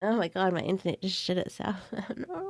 Oh my god, my internet just shit itself. No, no.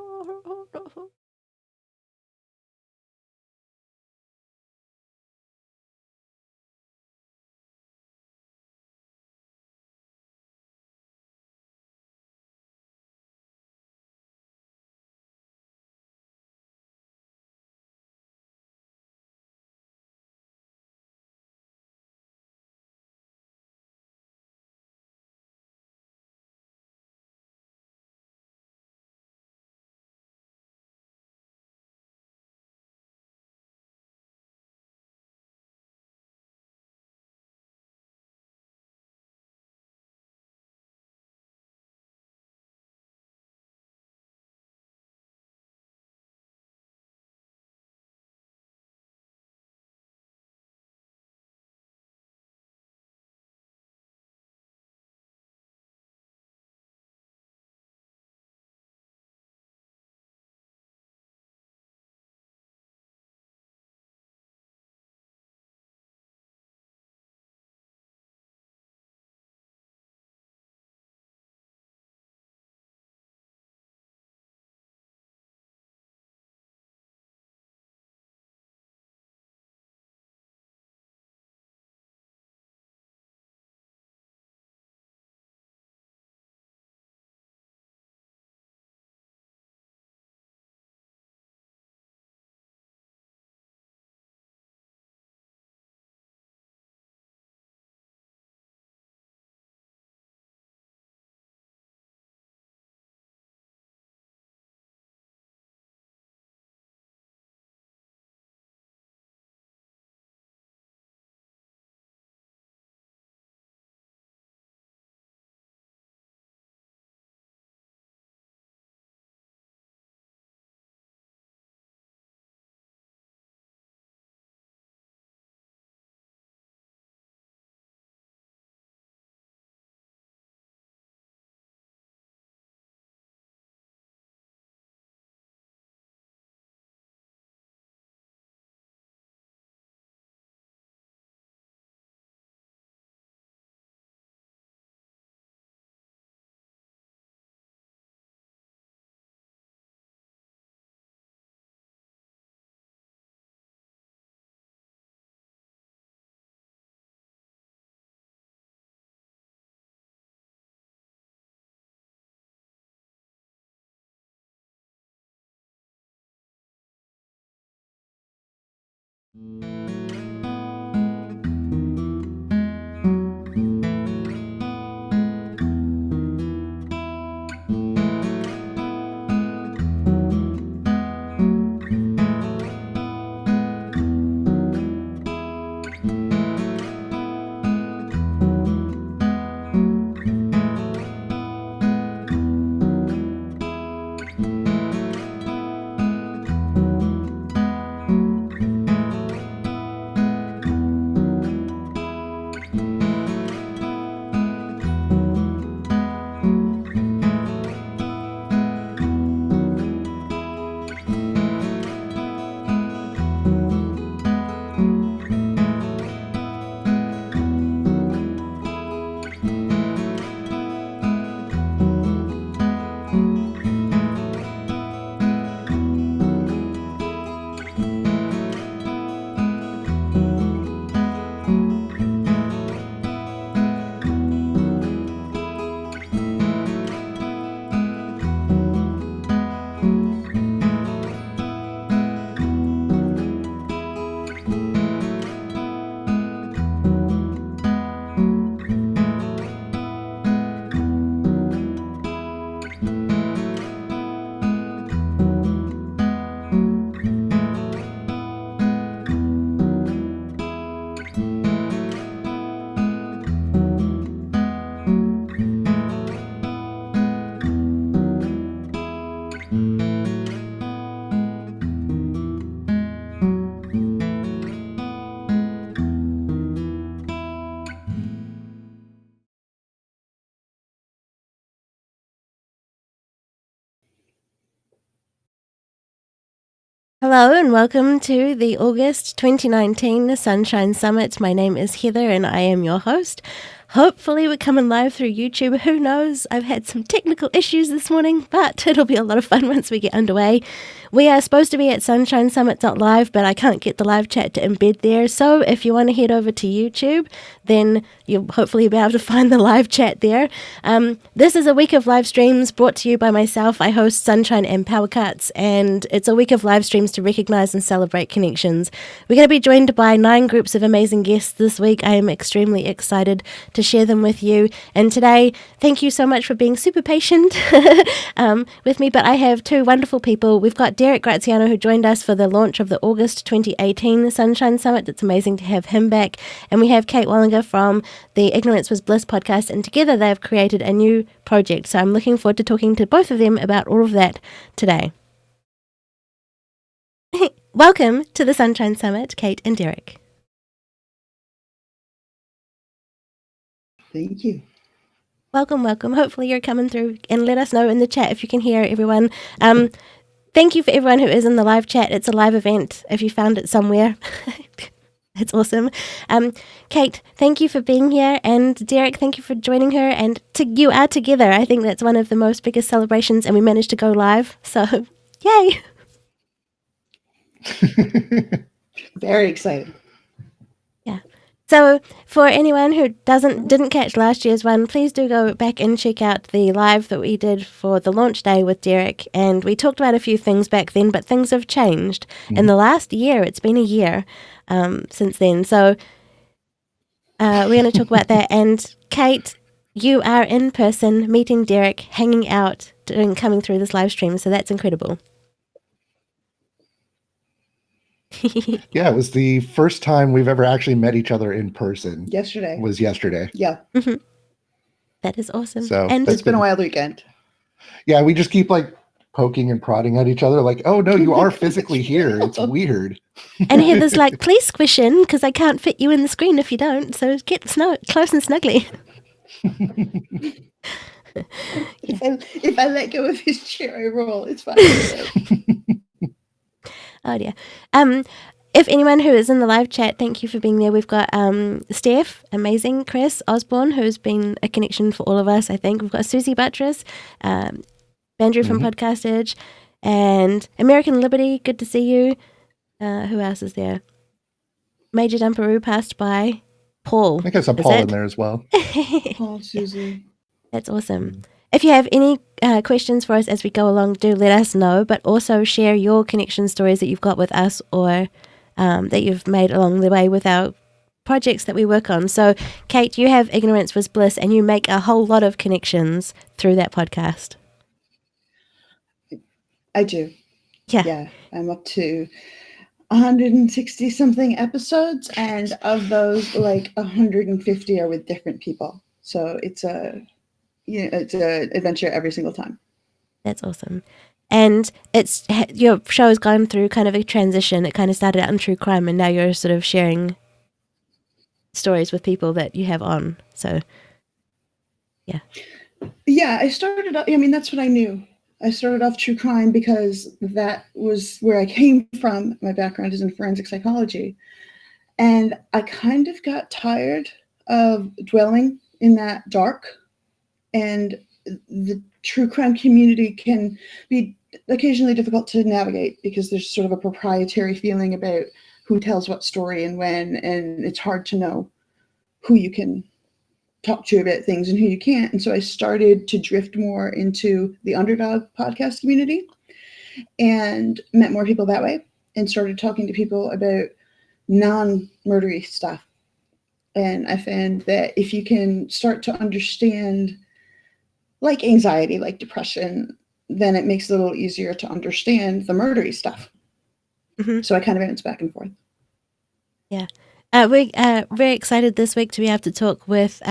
Hello and welcome to the August 2019 Sunshine Summit. My name is Heather and I am your host. Hopefully we're coming live through YouTube. Who knows? I've had some technical issues this morning, but it'll be a lot of fun once we get underway. We are supposed to be at sunshinesummit.live, but I can't get the live chat to embed there. So if you want to head over to YouTube, then you'll hopefully be able to find the live chat there. This is a week of live streams brought to you by myself. I host Sunshine and Power Cuts, and it's a week of live streams to recognize and celebrate connections. We're going to be joined by 9 groups of amazing guests this week. I am extremely excited to share them with you. And today, thank you so much for being super patient with me. But I have 2 wonderful people. We've got Derek Graziano, who joined us for the launch of the August 2018 Sunshine Summit. It's amazing to have him back. And we have Kate Wallinga from the Ignorance Was Bliss podcast. And together they've created a new project. So I'm looking forward to talking to both of them about all of that today. Welcome to the Sunshine Summit, Kate and Derek. Thank you. Welcome. Hopefully you're coming through, and let us know in the chat if you can hear everyone. Thank you for everyone who is in the live chat. It's a live event if you found it somewhere. It's awesome. Kate, thank you for being here, and Derek, thank you for joining her, and you are together. I think that's one of the most biggest celebrations, and we managed to go live, so yay. Very excited. Yeah. So for anyone who didn't catch last year's one, please do go back and check out the live that we did for the launch day with Derek. And we talked about a few things back then, but things have changed. In the last year, it's been a year since then. So we're going to talk about that. And Kate, you are in person, meeting Derek, hanging out, coming through this live stream. So that's incredible. Yeah, it was the first time we've ever actually met each other in person. Yesterday. Yeah. Mm-hmm. That is awesome. So and it's been a wild weekend. Yeah, we just keep like poking and prodding at each other like, oh no, you are physically here. It's weird. And Heather's like, please squish in because I can't fit you in the screen if you don't. So get close and snuggly. If I let go of his chair, I roll. It's fine. Oh dear. If anyone who is in the live chat, thank you for being there. We've got Steph, amazing, Chris, Osborne, who's been a connection for all of us, I think. We've got Susie Buttress, Andrew from Podcast Edge, and American Liberty, good to see you. Who else is there? Major Dumperoo passed by. Paul. I think I saw Paul in there as well. Paul, Susie. That's awesome. If you have any questions for us as we go along, do let us know, but also share your connection stories that you've got with us or that you've made along the way with our projects that we work on. So, Kate, you have Ignorance Was Bliss, and you make a whole lot of connections through that podcast. I do. Yeah. I'm up to 160-something episodes, and of those, like 150 are with different people. So it's an adventure every single time. That's awesome. And your show has gone through kind of a transition. It kind of started out in true crime, and now you're sort of sharing stories with people that you have on. So, yeah. Yeah, I started off, that's what I knew. I started off true crime because that was where I came from. My background is in forensic psychology. And I kind of got tired of dwelling in that dark. And the true crime community can be occasionally difficult to navigate because there's sort of a proprietary feeling about who tells what story and when, and it's hard to know who you can talk to about things and who you can't. And so I started to drift more into the Underdog podcast community and met more people that way and started talking to people about non-murdery stuff. And I found that if you can start to understand like anxiety, like depression, then it makes it a little easier to understand the murdery stuff. Mm-hmm. So I kind of bounce back and forth. Yeah. We're very excited this week to be able to talk with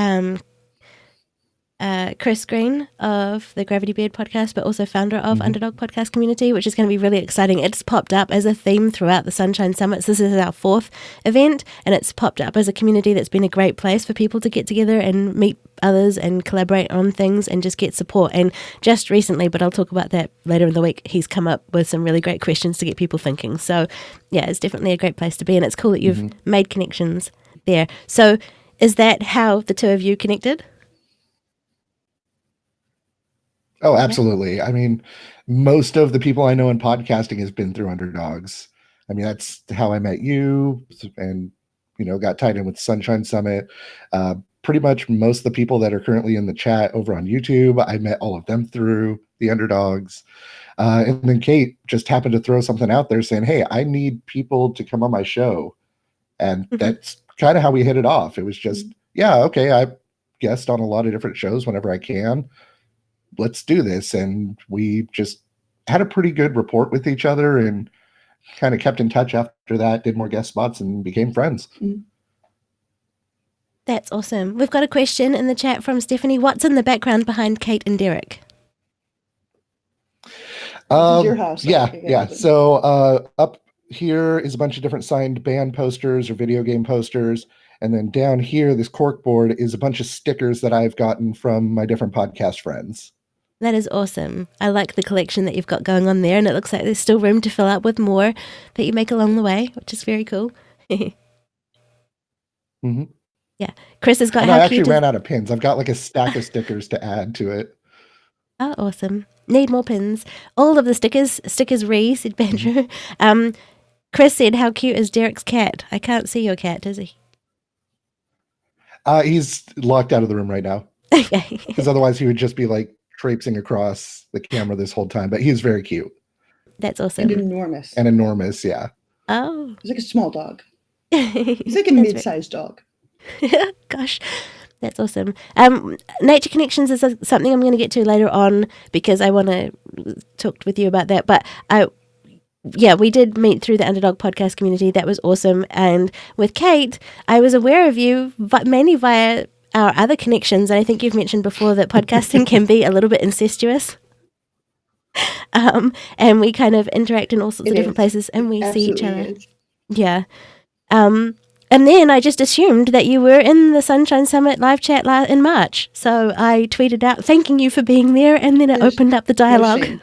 Chris Green of the Gravity Beard podcast, but also founder of Underdog podcast community, which is going to be really exciting. It's popped up as a theme throughout the Sunshine Summits. This is our 4th event, and it's popped up as a community that's been a great place for people to get together and meet others and collaborate on things and just get support. And just recently, but I'll talk about that later in the week, he's come up with some really great questions to get people thinking. So yeah, it's definitely a great place to be, and it's cool that you've made connections there. So is that how the two of you connected? Oh, absolutely. I mean, most of the people I know in podcasting has been through Underdogs. I mean, that's how I met you, and got tied in with Sunshine Summit. Pretty much most of the people that are currently in the chat over on YouTube, I met all of them through the Underdogs. And then Kate just happened to throw something out there saying, "Hey, I need people to come on my show," and that's kind of how we hit it off. It was just, yeah, okay, I guest on a lot of different shows whenever I can. Let's do this. And we just had a pretty good rapport with each other and kind of kept in touch after that, did more guest spots and became friends. That's awesome. We've got a question in the chat from Stephanie. What's in the background behind Kate and Derek? This is your house. Yeah. So up here is a bunch of different signed band posters or video game posters. And then down here, this corkboard is a bunch of stickers that I've gotten from my different podcast friends. That is awesome. I like the collection that you've got going on there, and it looks like there's still room to fill up with more that you make along the way, which is very cool. Yeah. Chris has got I actually ran out of pins. I've got like a stack of stickers to add to it. Oh, awesome. Need more pins. All of the stickers said Banjo. Chris said, how cute is Derek's cat? I can't see your cat, does he? He's locked out of the room right now. Okay. Because otherwise he would just be like traipsing across the camera this whole time. But he's very cute. That's awesome. And enormous. Yeah. Oh. He's like a small dog. He's like a mid-sized dog. Gosh, that's awesome. Nature Connections is something I'm going to get to later on because I want to talk with you about that. But we did meet through the Underdog podcast community. That was awesome. And with Kate, I was aware of you mainly via our other connections. And I think you've mentioned before that podcasting can be a little bit incestuous. And we kind of interact in all sorts of different places, and we see each other. Yeah. And then I just assumed that you were in the Sunshine Summit live chat in March. So I tweeted out thanking you for being there, and then it opened up the dialogue.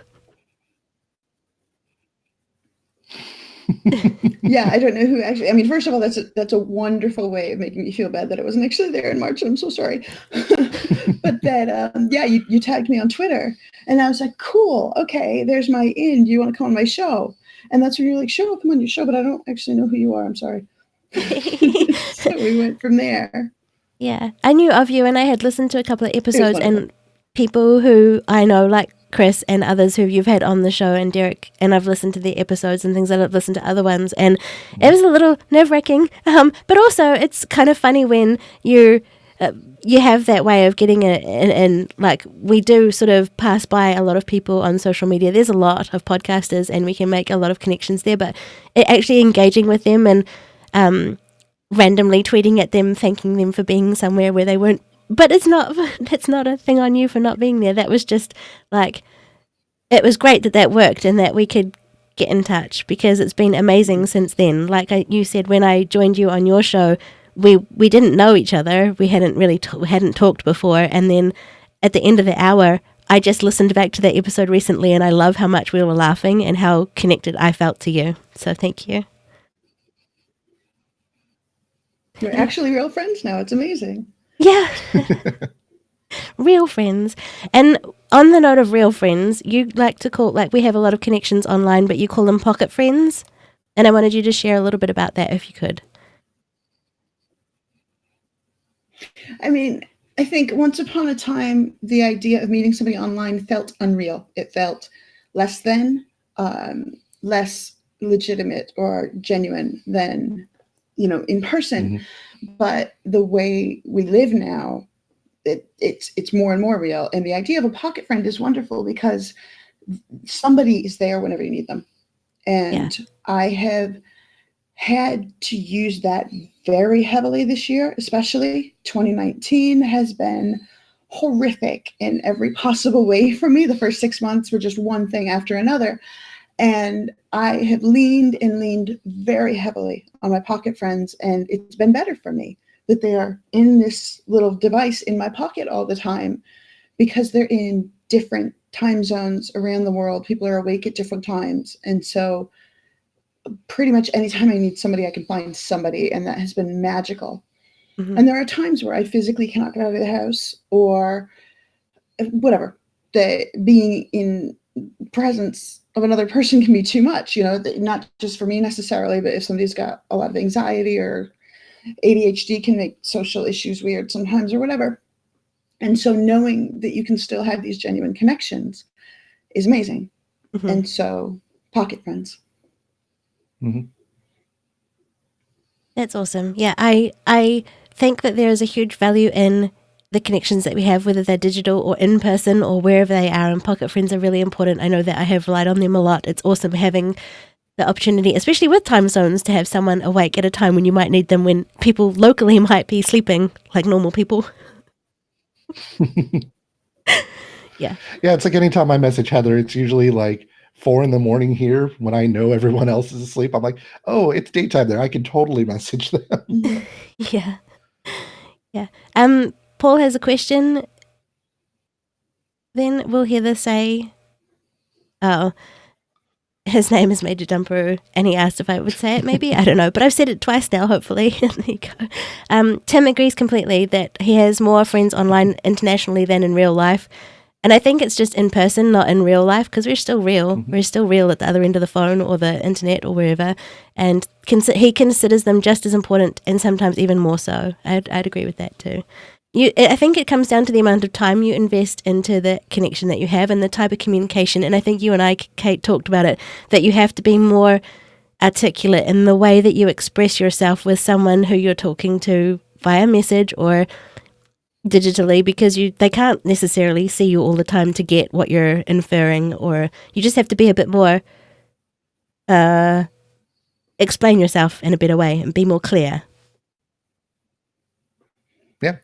Yeah, I don't know who actually. I mean, first of all, that's a wonderful way of making me feel bad that I wasn't actually there in March, and I'm so sorry. But that, you tagged me on Twitter, and I was like, cool, okay, there's my in. Do you want to come on my show? And that's when you're like, sure, I'll come on your show, but I don't actually know who you are. I'm sorry. So we went from there. Yeah, I knew of you, and I had listened to a couple of episodes, and people who I know, like Chris and others who you've had on the show, and Derek, and I've listened to the episodes and things, that I've listened to other ones, and it was a little nerve-wracking, but also it's kind of funny when you have that way of getting it, and like we do sort of pass by a lot of people on social media. There's a lot of podcasters, and we can make a lot of connections there, but actually engaging with them and randomly tweeting at them, thanking them for being somewhere where they weren't. But that's not a thing on you for not being there. That was just like, it was great that worked and that we could get in touch, because it's been amazing since then. Like you said, when I joined you on your show, we didn't know each other. We hadn't really hadn't talked before. And then at the end of the hour, I just listened back to that episode recently, and I love how much we were laughing and how connected I felt to you. So thank you. We're actually real friends now. It's amazing. Yeah. Real friends. And on the note of real friends, you like to call, like we have a lot of connections online, but you call them pocket friends. And I wanted you to share a little bit about that if you could. I mean, I think once upon a time, the idea of meeting somebody online felt unreal. It felt less than, less legitimate or genuine than, in person. Mm-hmm. But the way we live now, it's more and more real. And the idea of a pocket friend is wonderful because somebody is there whenever you need them. And yeah. I have had to use that very heavily this year, especially 2019 has been horrific in every possible way for me. The first 6 months were just one thing after another. And I have leaned very heavily on my pocket friends, and it's been better for me that they are in this little device in my pocket all the time, because they're in different time zones around the world. People are awake at different times. And so pretty much anytime I need somebody, I can find somebody, and that has been magical. Mm-hmm. And there are times where I physically cannot get out of the house, or whatever. Being in presence of another person can be too much, not just for me necessarily, but if somebody's got a lot of anxiety or ADHD can make social issues weird sometimes or whatever. And so knowing that you can still have these genuine connections is amazing. Mm-hmm. And so pocket friends. Mm-hmm. That's awesome. Yeah, I think that there is a huge value in the connections that we have, whether they're digital or in person or wherever they are, and pocket friends are really important. I know that I have relied on them a lot. It's awesome having the opportunity, especially with time zones, to have someone awake at a time when you might need them, when people locally might be sleeping like normal people. Yeah. Yeah, it's like anytime I message Heather, it's usually like 4 a.m. here when I know everyone else is asleep. I'm like, oh, it's daytime there. I can totally message them. Mhm. Yeah. Yeah. Paul has a question. Then we'll hear this say, oh, his name is Major Dumper, and he asked if I would say it, maybe. I don't know, but I've said it twice now, hopefully. There you go. Tim agrees completely that he has more friends online internationally than in real life. And I think it's just in person, not in real life, because we're still real. Mm-hmm. We're still real at the other end of the phone or the internet or wherever. And he considers them just as important, and sometimes even more so. I'd agree with that too. I think it comes down to the amount of time you invest into the connection that you have and the type of communication. And I think you and I, Kate, talked about it, that you have to be more articulate in the way that you express yourself with someone who you're talking to via message or digitally, because they can't necessarily see you all the time to get what you're inferring, or you just have to be a bit more, explain yourself in a better way and be more clear. Yeah.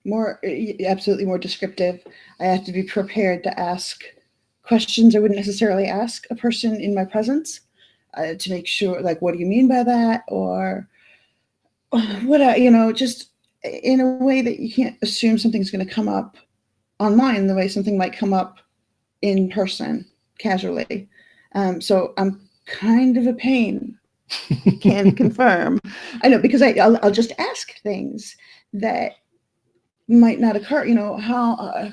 More, absolutely more descriptive. I have to be prepared to ask questions I wouldn't necessarily ask a person in my presence, to make sure, like, what do you mean by that? Or what, just in a way that you can't assume something's going to come up online the way something might come up in person casually. So I'm kind of a pain, can confirm. I know, because I'll just ask things that might not occur. How,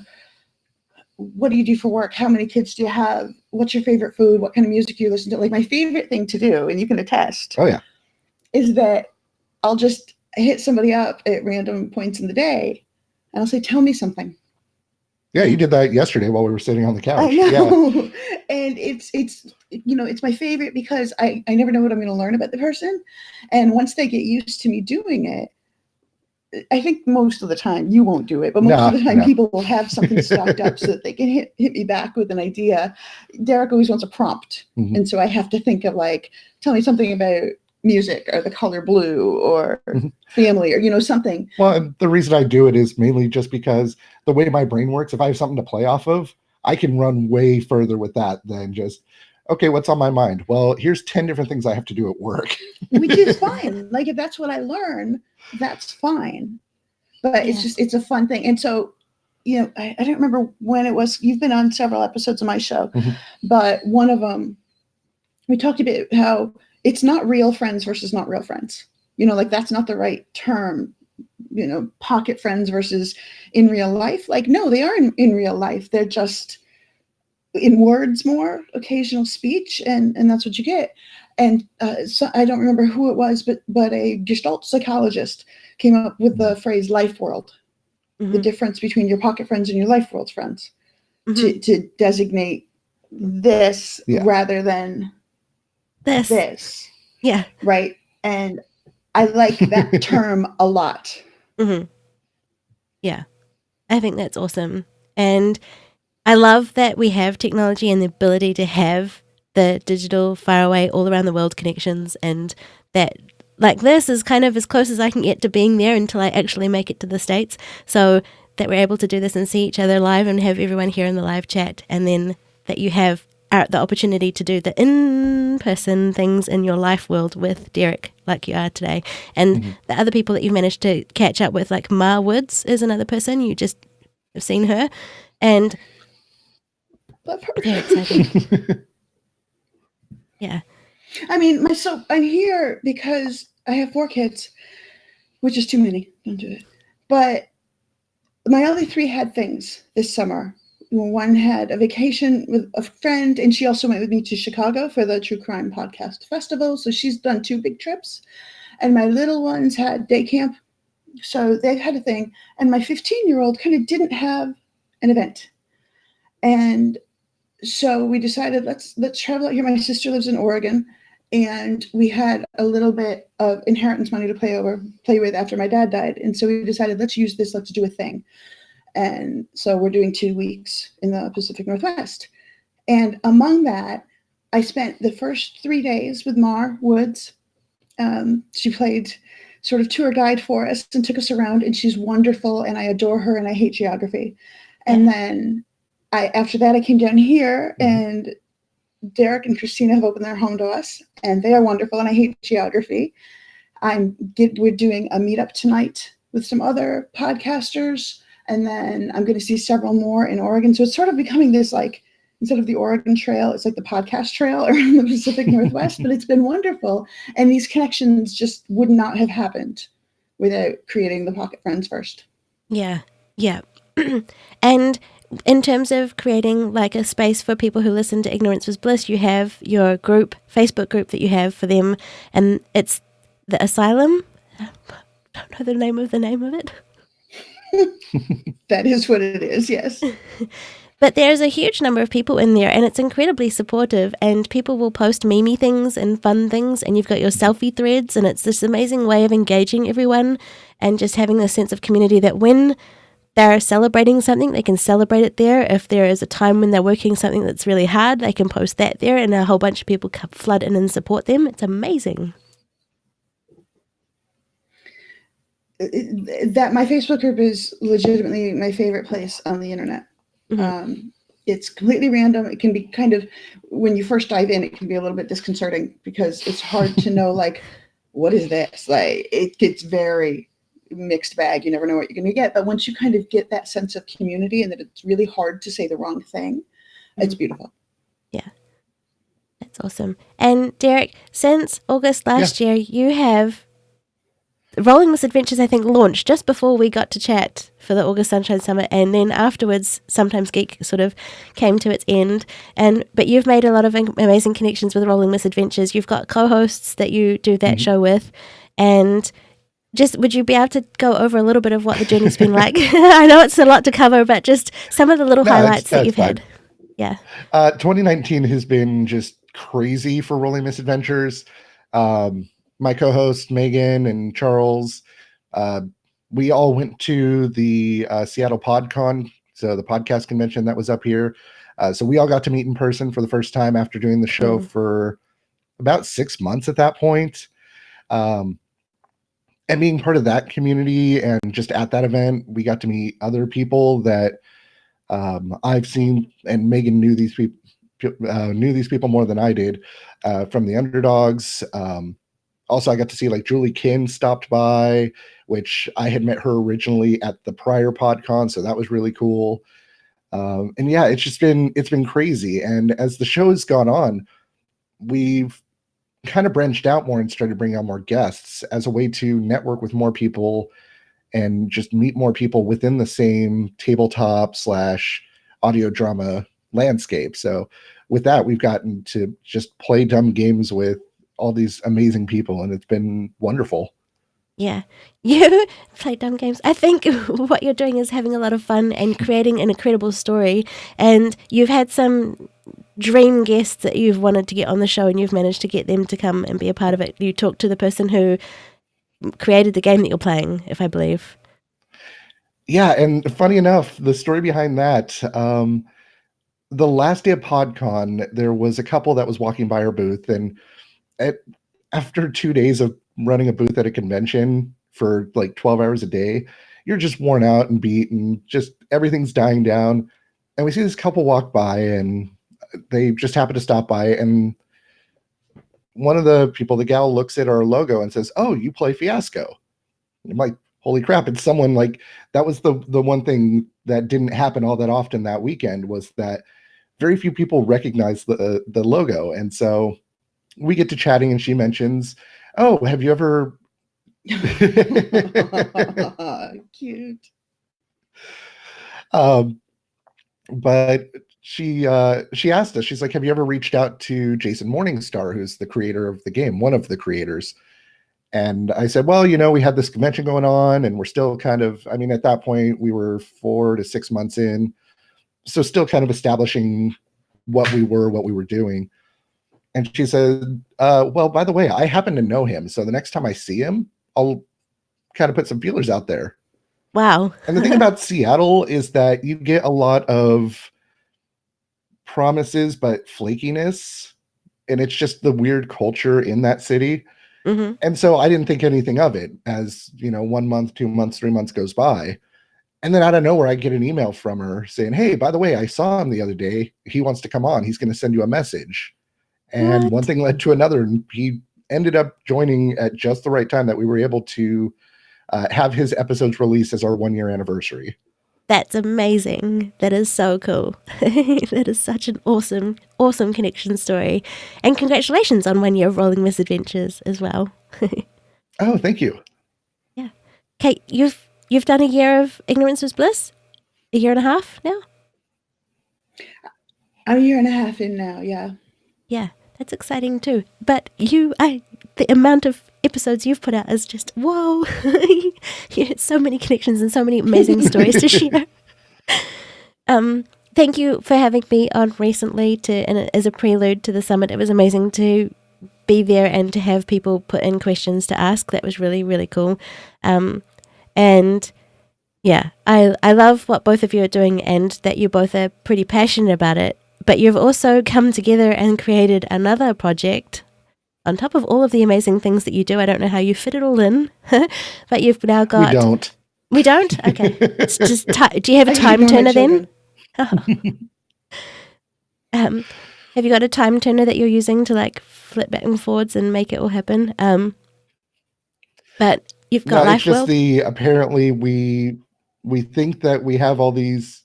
what do you do for work? How many kids do you have? What's your favorite food? What kind of music do you listen to? Like, my favorite thing to do, and you can attest, Oh, yeah. is that I'll just hit somebody up at random points in the day, and I'll say, tell me something. Yeah, you did that yesterday while we were sitting on the couch. I know. Yeah. And it's my favorite because I never know what I'm going to learn about the person. And once they get used to me doing it, I think most of the time you won't do it, but most of the time people will have something stocked up so that they can hit me back with an idea. Derek always wants a prompt. Mm-hmm. And so I have to think of, like, tell me something about music or the color blue or family or, something. Well, the reason I do it is mainly just because the way my brain works, if I have something to play off of, I can run way further with that than just, okay, what's on my mind? Well, here's 10 different things I have to do at work. Which is fine. Like, if that's what I learn, that's fine. But it's a fun thing. And so, I don't remember when it was. You've been on several episodes of my show, but one of them, we talked about how it's not real friends versus not real friends. Like, that's not the right term. Pocket friends versus in real life. Like, no, they are in real life. They're just in words more, occasional speech, and that's what you get. And so I don't remember who it was, but a Gestalt psychologist came up with the phrase life world, the difference between your pocket friends and your life world friends, to designate this rather than this. Yeah. Right. And I like that term a lot. Yeah. I think that's awesome. And I love that we have technology and the ability to have the digital faraway all around the world connections, and that, like, this is kind of as close as I can get to being there until I actually make it to the States. So that we're able to do this and see each other live and have everyone here in the live chat, and then that you have the opportunity to do the in-person things in your life world with Derek, like you are today. And the other people that you've managed to catch up with, like Ma Woods is another person, you just have seen her. And love her. very exciting. Yeah. I mean, I'm here because I have 4 kids which is too many. Don't do it. But my other 3 had things this summer. One had a vacation with a friend, and she also went with me to Chicago for the True Crime Podcast Festival. So she's done 2 big trips. And my little ones had day camp. So they've had a thing. And my 15-year-old kind of didn't have an event. And so we decided, let's travel out here. My sister lives in Oregon. And we had a little bit of inheritance money to play with after my dad died. And so we decided, let's use this, let's do a thing. And so we're doing 2 weeks in the Pacific Northwest. And among that, I spent the first 3 days with Mar Woods. She played sort of tour guide for us and took us around, and she's wonderful, and I adore her, and I hate geography. And then after that, I came down here, and Derek and Christina have opened their home to us, and they are wonderful, and I hate geography. We're doing a meetup tonight with some other podcasters, and then I'm going to see several more in Oregon. So it's sort of becoming this, like, instead of the Oregon Trail, it's like the podcast trail around the Pacific Northwest, but it's been wonderful. And these connections just would not have happened without creating the Pocket Friends first. Yeah. And in terms of creating like a space for people who listen to Ignorance Was Bliss, you have your Facebook group that you have for them, and it's the Asylum. I don't know the name of it. That is what it is, yes. But there's a huge number of people in there, and it's incredibly supportive, and people will post memey things and fun things, and you've got your selfie threads, and it's this amazing way of engaging everyone and just having a sense of community that when they're celebrating something, they can celebrate it there. If there is a time when they're working something that's really hard, they can post that there, and a whole bunch of people flood in and support them. It's amazing. That my Facebook group is legitimately my favorite place on the internet. Mm-hmm. It's completely random. It can be kind of, when you first dive in, it can be a little bit disconcerting because it's hard to know, like, what is this? Like, it gets very mixed bag. You never know what you're going to get. But once you kind of get that sense of community and that it's really hard to say the wrong thing, it's beautiful. Yeah. That's awesome. And Derek, since August last year, you have Rolling Misadventures, I think, launched just before we got to chat for the August Sunshine Summit, and then afterwards, Sometimes Geek sort of came to its end. But you've made a lot of amazing connections with Rolling Misadventures. You've got co-hosts that you do that show with, and just would you be able to go over a little bit of what the journey's been like? I know it's a lot to cover, but just some of the little highlights that you've had. Yeah. 2019 has been just crazy for Rolling Misadventures. My co-host Megan and Charles, we all went to the Seattle PodCon, so the podcast convention that was up here. So we all got to meet in person for the first time after doing the show for about 6 months at that point. And being part of that community and just at that event, we got to meet other people that I've seen, and Megan knew these people more than I did from the Underdogs. Also, I got to see, like, Julie Kinn stopped by, which I had met her originally at the prior PodCon, so that was really cool. And yeah, it's been crazy. And as the show has gone on, we've kind of branched out more and started bringing on more guests as a way to network with more people and just meet more people within the same tabletop / audio drama landscape. So with that, we've gotten to just play dumb games with all these amazing people, and it's been wonderful. Yeah, you play dumb games. I think what you're doing is having a lot of fun and creating an incredible story, and you've had some dream guests that you've wanted to get on the show, and you've managed to get them to come and be a part of it. You talked to the person who created the game that you're playing, if I believe. Yeah, and funny enough, the story behind that, the last day of PodCon, there was a couple that was walking by our booth, and after 2 days of running a booth at a convention for like 12 hours a day, you're just worn out and beat, and just everything's dying down. And we see this couple walk by, and they just happen to stop by, and one of the people, the gal, looks at our logo and says, "Oh, you play Fiasco." And I'm like, holy crap, it's someone like that. Was the one thing that didn't happen all that often that weekend, was that very few people recognized the logo. And so we get to chatting, and she mentions, "Oh, have you ever Cute. But she asked us, she's like, have you ever reached out to Jason Morningstar, who's the creator of the game, one of the creators? And I said, well, we had this convention going on and we're still kind of, I mean, at that point we were 4 to 6 months in, so still kind of establishing what we were doing. And she said, well, by the way, I happen to know him, so the next time I see him, I'll kind of put some feelers out there. Wow. And the thing about Seattle is that you get a lot of promises but flakiness, and it's just the weird culture in that city. Mm-hmm. And so I didn't think anything of it as 1 month, 2 months, 3 months goes by. And then out of nowhere, I get an email from her saying, hey, by the way, I saw him the other day. He wants to come on. He's going to send you a message. And What? one thing led to another. And he ended up joining at just the right time that we were able to have his episodes released as our 1-year anniversary. That's amazing. That is so cool. That is such an awesome, awesome connection story. And congratulations on 1 year of rolling Misadventures as well. Oh, thank you. Yeah. Kate, you've done a year of Ignorance is Bliss? A year and a half now? I'm a year and a half in now, yeah. Yeah, that's exciting too. But the amount of episodes you've put out is just, whoa. You had so many connections and so many amazing stories to share. Thank you for having me on recently and as a prelude to the summit. It was amazing to be there and to have people put in questions to ask. That was really, really cool. And yeah, I love what both of you are doing and that you both are pretty passionate about it. But you've also come together and created another project on top of all of the amazing things that you do. I don't know how you fit it all in, but you've now got... We don't. We don't? Okay. It's just do you have a time turner then? Have you got a time turner that you're using to like flip back and forwards and make it all happen? But you've got No, Life it's just World. apparently we think that we have all these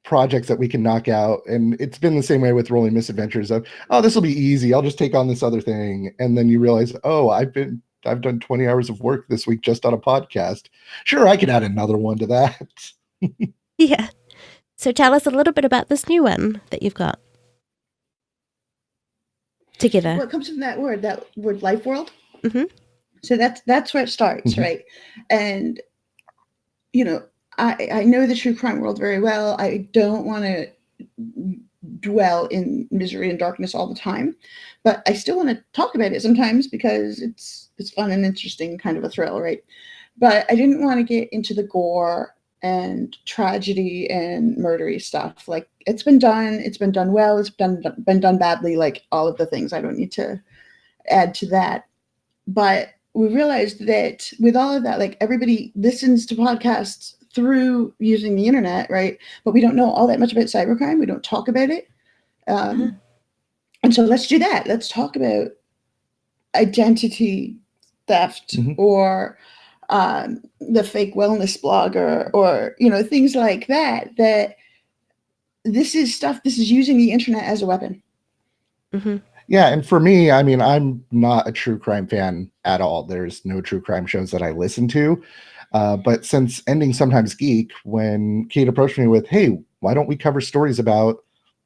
projects that we can knock out, and it's been the same way with rolling Misadventures of, oh, this will be easy, I'll just take on this other thing, and then you realize, oh, I've done 20 hours of work this week just on a podcast. Sure, I could add another one to that. Yeah. So tell us a little bit about this new one that you've got together. What comes from that word Life World? Mm-hmm. So that's where it starts, right? And I know the true crime world very well. I don't want to dwell in misery and darkness all the time, but I still want to talk about it sometimes because it's fun and interesting, kind of a thrill, right? But I didn't want to get into the gore and tragedy and murdery stuff. Like, it's been done well, it's been done badly, like all of the things. I don't need to add to that. But we realized that with all of that, like, everybody listens to podcasts through using the internet, right? But we don't know all that much about cybercrime. We don't talk about it. And so let's do that. Let's talk about identity theft or the fake wellness blogger or, things like that, that this is using the internet as a weapon. Mm-hmm. Yeah, and for me, I mean, I'm not a true crime fan at all. There's no true crime shows that I listen to. But since ending Sometimes Geek, when Kate approached me with, hey, why don't we cover stories about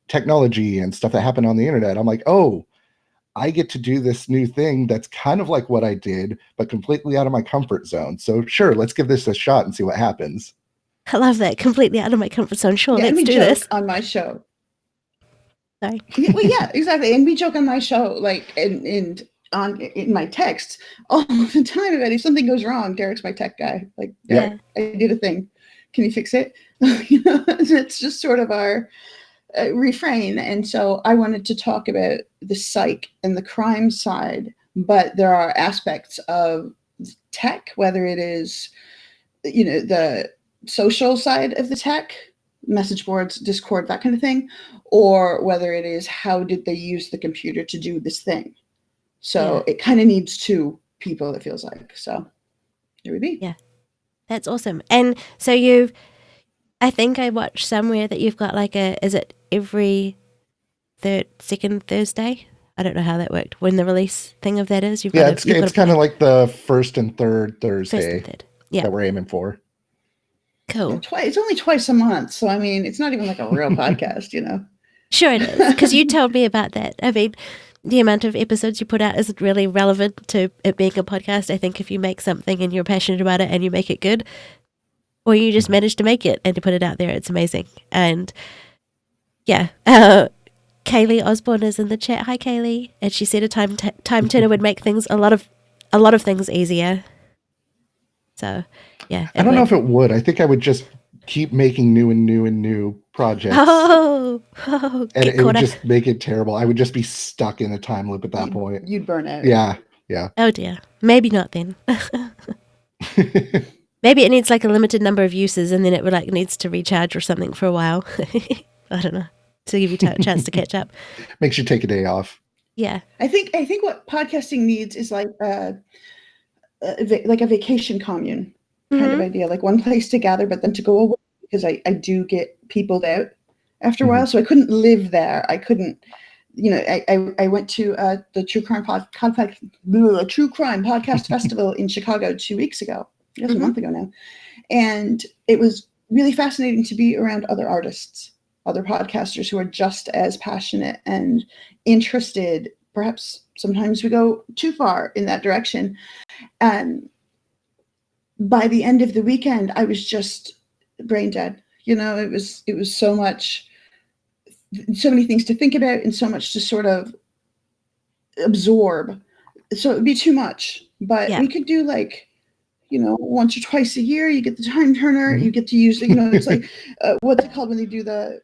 technology and stuff that happened on the internet? I'm like, oh, I get to do this new thing that's kind of like what I did, but completely out of my comfort zone. So sure, let's give this a shot and see what happens. I love that. Completely out of my comfort zone. Sure, let's do this. On my show. Sorry. Yeah, exactly. And we joke on my show, like, in my texts all the time about if something goes wrong. Derek's my tech guy. Like, Derek, I did a thing. Can you fix it? It's just sort of our refrain. And so I wanted to talk about the psych and the crime side, but there are aspects of tech, whether it is, the social side of the tech, message boards, Discord, that kind of thing, or whether it is how did they use the computer to do this thing. So it kind of needs two people, it feels like. So here we be. Yeah, that's awesome. And so I think I watched somewhere that you've got like is it every second Thursday I don't know how that worked. When the release thing of that is, you've Yeah, got to. it's kind of like the first and third first Thursday and third. Yeah, that we're aiming for. cool. Yeah, it's only twice a month, so I mean, it's not even like a real podcast, you know. Sure it is, because you told me about that. I mean, the amount of episodes you put out isn't really relevant to it being a podcast. I think if you make something and you're passionate about it and you make it good, or you just manage to make it and to put it out there, it's amazing. And yeah, Kaylee Osborne is in the chat. Hi, Kaylee, and she said a time turner would make things a lot of things easier. So yeah, I don't know if it would. I think I would just keep making new projects. Oh, and it would just make it terrible. I would just be stuck in a time loop at that point. You'd burn out. Yeah. Oh dear. Maybe not then. Maybe it needs like a limited number of uses, and then it would like needs to recharge or something for a while. I don't know, to give you a chance to catch up. Makes you take a day off. Yeah. I think what podcasting needs is like a vacation commune kind of idea, like one place to gather, but then to go away, because I do get peopled out after a while, so I couldn't live there. I couldn't, you know, I went to the True Crime Podcast Festival in Chicago 2 weeks ago. Yes, a month ago now. And it was really fascinating to be around other artists, other podcasters who are just as passionate and interested. Perhaps sometimes we go too far in that direction. And by the end of the weekend, I was just brain dead. You know, it was so many things to think about and so much to sort of absorb. So it would be too much. But we could do like, you know, once or twice a year, you get the time turner, you get to use, you know, it's like, what's it called when they do the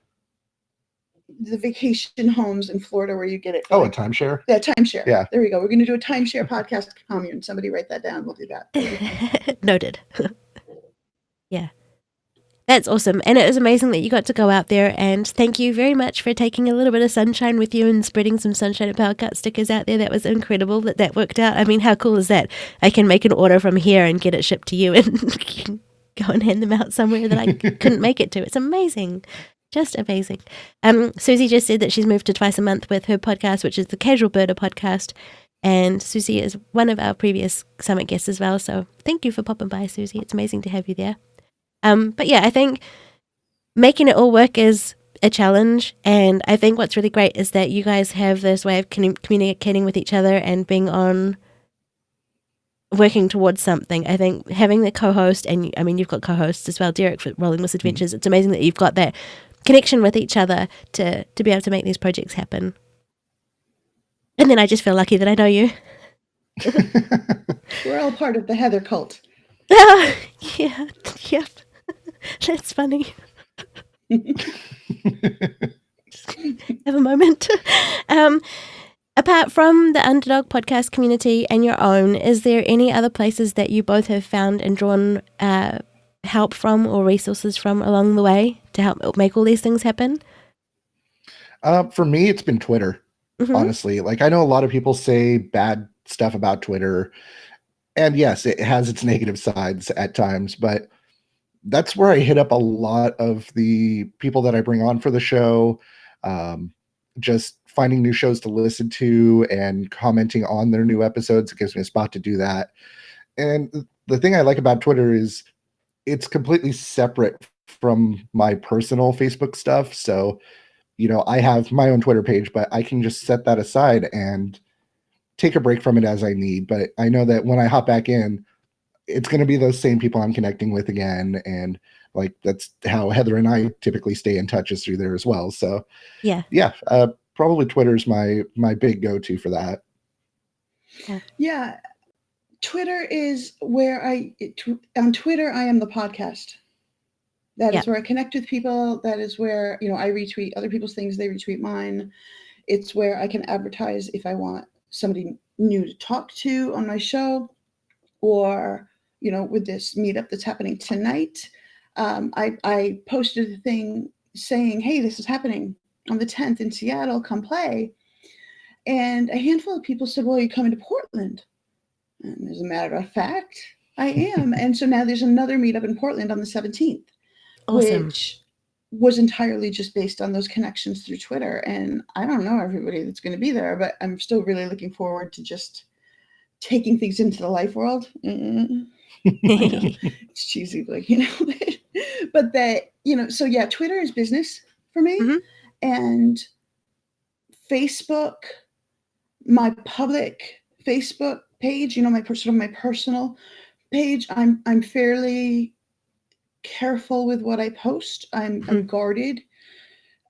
vacation homes in Florida where you get it? A timeshare? Yeah, timeshare. Yeah. There we go. We're going to do a timeshare podcast commune. Somebody write that down. We'll do that. Noted. Yeah. That's awesome. And it was amazing that you got to go out there, and thank you very much for taking a little bit of sunshine with you and spreading some Sunshine and Power Cut stickers out there. That was incredible that worked out. I mean, how cool is that? I can make an order from here and get it shipped to you and go and hand them out somewhere that I couldn't make it to. It's amazing. Just amazing. Susie just said that she's moved to twice a month with her podcast, which is the Casual Birder podcast. And Susie is one of our previous summit guests as well. So thank you for popping by, Susie. It's amazing to have you there. But yeah, I think making it all work is a challenge. And I think what's really great is that you guys have this way of communicating with each other and being on working towards something. I think having the co-host, and I mean, you've got co-hosts as well, Derek for Rolling Misadventures. It's amazing that you've got that connection with each other to be able to make these projects happen. And then I just feel lucky that I know you. We're all part of the Heather cult. Yeah. Yep. That's funny. Have a moment. Apart from the Underdog podcast community and your own, is there any other places that you both have found and drawn help from or resources from along the way to help make all these things happen? For me, it's been Twitter, honestly. Like, I know a lot of people say bad stuff about Twitter, and yes, it has its negative sides at times, but that's where I hit up a lot of the people that I bring on for the show, just finding new shows to listen to and commenting on their new episodes. It gives me a spot to do that. And the thing I like about Twitter is it's completely separate from my personal Facebook stuff. So, you know, I have my own Twitter page, but I can just set that aside and take a break from it as I need. But I know that when I hop back in, it's going to be those same people I'm connecting with again. And like, that's how Heather and I typically stay in touch, is through there as well. So yeah, probably Twitter's my big go-to for that. Yeah. Twitter is where on Twitter, I am the podcast. That is where I connect with people. That is where, you know, I retweet other people's things. They retweet mine. It's where I can advertise if I want somebody new to talk to on my show, or, you know, with this meetup that's happening tonight. I posted a thing saying, hey, this is happening on the 10th in Seattle, come play. And a handful of people said, well, are you coming to Portland? And as a matter of fact, I am. And so now there's another meetup in Portland on the 17th, awesome. was entirely just based on those connections through Twitter. And I don't know everybody that's going to be there, but I'm still really looking forward to just taking things into the life world. It's cheesy, like, but that, so yeah, Twitter is business for me. Mm-hmm. And Facebook, my public Facebook page, my personal page, I'm fairly careful with what I post. I'm guarded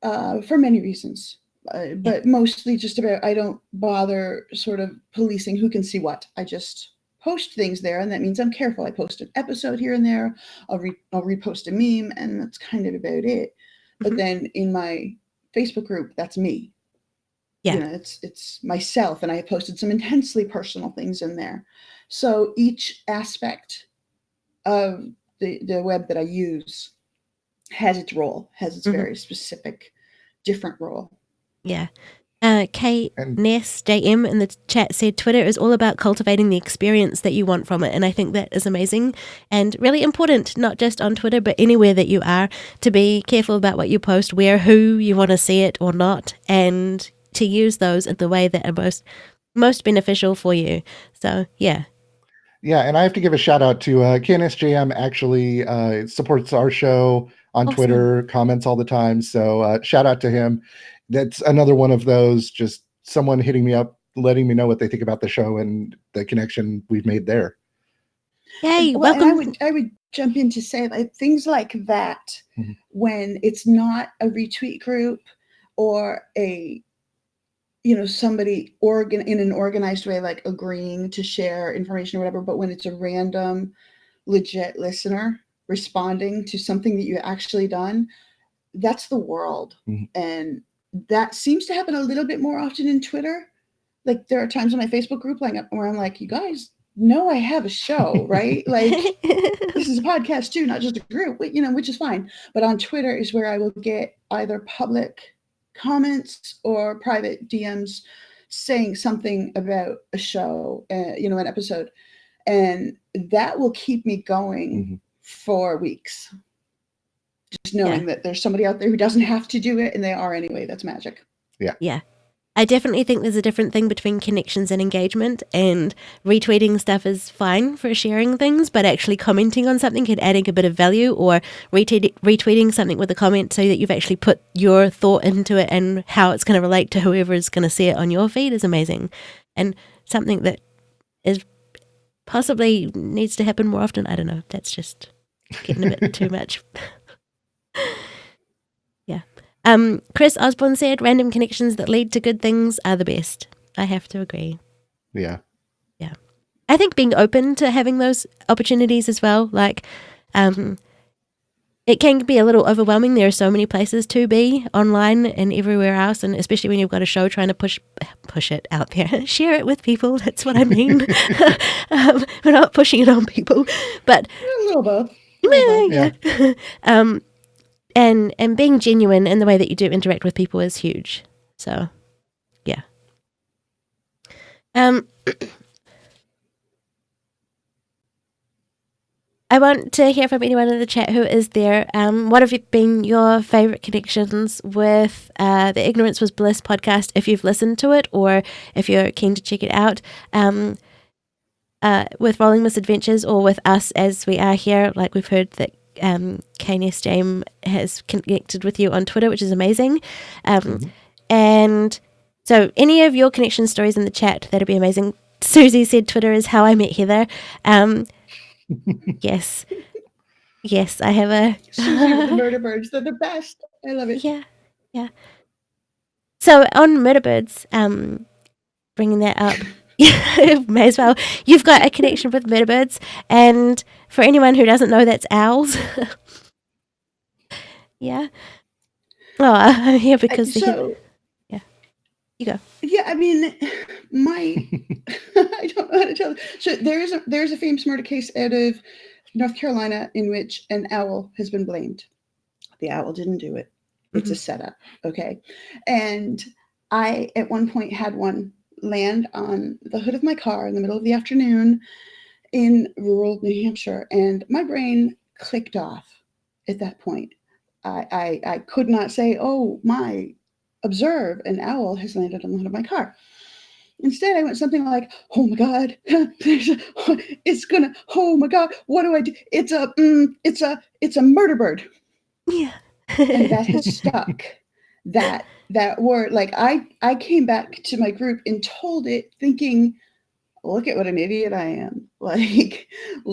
for many reasons, but mostly just about, I don't bother sort of policing who can see what. I just post things there, and that means I'm careful. I post an episode here and there. I'll repost a meme, and that's kind of about it. But then in my Facebook group, that's me. Yeah. It's myself, and I have posted some intensely personal things in there. So each aspect of the web that I use has its role, has its very specific, different role. Yeah. Kate Ness JM in the chat said Twitter is all about cultivating the experience that you want from it, and I think that is amazing and really important, not just on Twitter but anywhere that you are, to be careful about what you post, where, who you want to see it or not, and to use those in the way that are most beneficial for you. So yeah, and I have to give a shout out to KNSJM. Actually supports our show on Twitter, comments all the time, so shout out to him. That's another one of those, just someone hitting me up, letting me know what they think about the show and the connection we've made there. Yay, well, welcome. And I would jump in to say, like, things like that, when it's not a retweet group or a somebody in an organized way, like agreeing to share information or whatever, but when it's a random legit listener responding to something that you actually done, that's the world. And that seems to happen a little bit more often in Twitter. Like, there are times in my Facebook group where I'm like, you guys know I have a show, right? Like, this is a podcast too, not just a group, which is fine. But on Twitter is where I will get either public comments or private DMs saying something about a show, an episode. And that will keep me going for weeks. Just knowing that there's somebody out there who doesn't have to do it, and they are anyway. That's magic. Yeah. I definitely think there's a different thing between connections and engagement, and retweeting stuff is fine for sharing things, but actually commenting on something and adding a bit of value, or retweeting something with a comment so that you've actually put your thought into it and how it's going to relate to whoever is going to see it on your feed is amazing, and something that is possibly needs to happen more often. I don't know. That's just getting a bit too much. Yeah. Chris Osborne said, random connections that lead to good things are the best. I have to agree. Yeah. I think being open to having those opportunities as well, like, it can be a little overwhelming. There are so many places to be online and everywhere else, and especially when you've got a show, trying to push it out there, share it with people. That's what I mean. We're not pushing it on people, but a little both. Yeah. And being genuine in the way that you do interact with people is huge. So, yeah. I want to hear from anyone in the chat who is there. What have been your favourite connections with the Ignorance Was Bliss podcast, if you've listened to it or if you're keen to check it out, with Rolling Misadventures or with us as we are here? Like, we've heard that KNS James has connected with you on Twitter, which is amazing. And so any of your connection stories in the chat, that'd be amazing. Susie said Twitter is how I met Heather. Yes, I have a Susie with the murder birds. They're the best. I love it. Yeah. So on murder birds, bringing that up, may as well. You've got a connection with murder birds, and for anyone who doesn't know, that's owls. Yeah. Oh, I'm here because yeah. You go. Yeah, I mean, I don't know how to tell. So there's a famous murder case out of North Carolina in which an owl has been blamed. The owl didn't do it. It's a setup, okay? And I, at one point, had one land on the hood of my car in the middle of the afternoon in rural New Hampshire, and my brain clicked off at that point. I could not say, oh my, observe, an owl has landed on the hood of my car. Instead, I went something like, oh my God, oh my God, what do I do? It's a murder bird. Yeah. And that has stuck. That word, like I came back to my group and told it thinking, look at what an idiot I am. Like,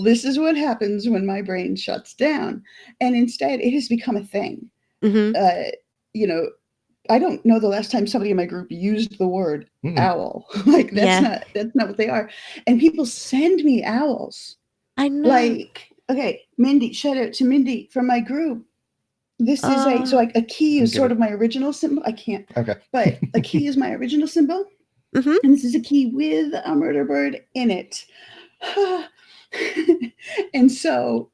this is what happens when my brain shuts down. And instead, it has become a thing. You know, I don't know the last time somebody in my group used the word owl. Like, that's not what they are. And people send me owls. I know. Like, okay, Mindy, shout out to Mindy from my group. This is a key is sort of my original symbol. I can't. Okay. But a key is my original symbol. Mm-hmm. And this is a key with a murder bird in it. And so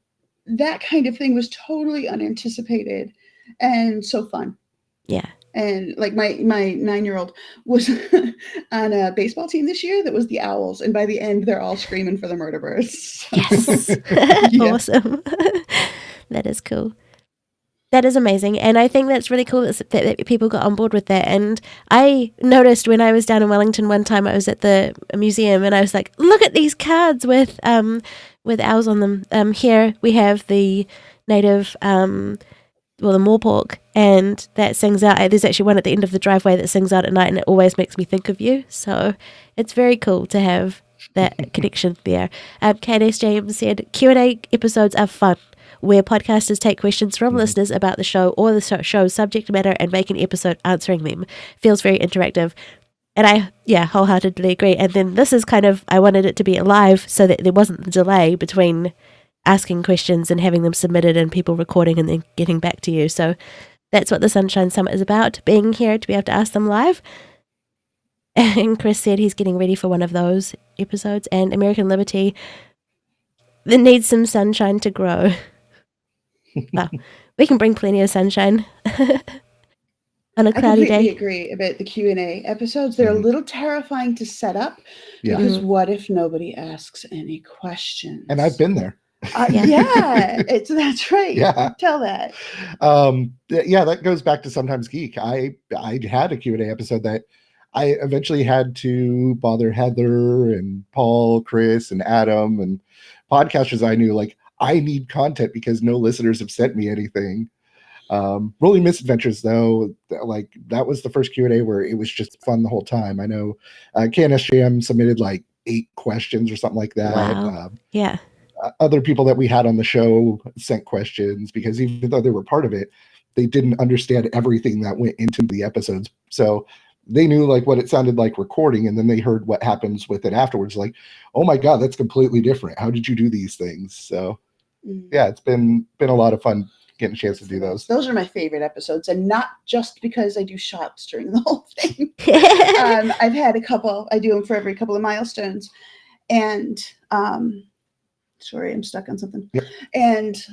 that kind of thing was totally unanticipated and so fun. Yeah. And like my 9-year-old was on a baseball team this year that was the Owls. And by the end, they're all screaming for the murder birds. So, yes. Awesome. That is cool. That is amazing. And I think that's really cool that people got on board with that. And I noticed when I was down in Wellington one time, I was at the museum and I was like, look at these cards with owls on them. Here we have the native, the moorpork, and that sings out. There's actually one at the end of the driveway that sings out at night, and it always makes me think of you. So it's very cool to have that connection there. Candace James said, Q&A episodes are fun, where podcasters take questions from listeners about the show or the show's subject matter and make an episode answering them. Feels very interactive. And I, wholeheartedly agree. And then this is kind of, I wanted it to be live so that there wasn't the delay between asking questions and having them submitted and people recording and then getting back to you. So that's what the Sunshine Summit is about, being here to be able to ask them live. And Chris said he's getting ready for one of those episodes. And American Liberty, that needs some sunshine to grow. Well, we can bring plenty of sunshine on a cloudy day. I completely agree about the Q&A episodes. They're a little terrifying to set up because what if nobody asks any questions? And I've been there. That's right. Yeah. Tell that. That goes back to Sometimes Geek. I had a Q&A episode that I eventually had to bother Heather and Paul, Chris, and Adam and podcasters I knew, like, I need content because no listeners have sent me anything. Rolling Misadventures, though, like, that was the first Q&A where it was just fun the whole time. I know KNSJM submitted like 8 questions or something like that. Wow. Other people that we had on the show sent questions because even though they were part of it, they didn't understand everything that went into the episodes. So they knew like what it sounded like recording, and then they heard what happens with it afterwards. Like, oh my God, that's completely different. How did you do these things? So yeah, it's been a lot of fun getting a chance to do those. Those are my favorite episodes, and not just because I do shots during the whole thing. I've had a couple. I do them for every couple of milestones, and sorry, I'm stuck on something. Yep. And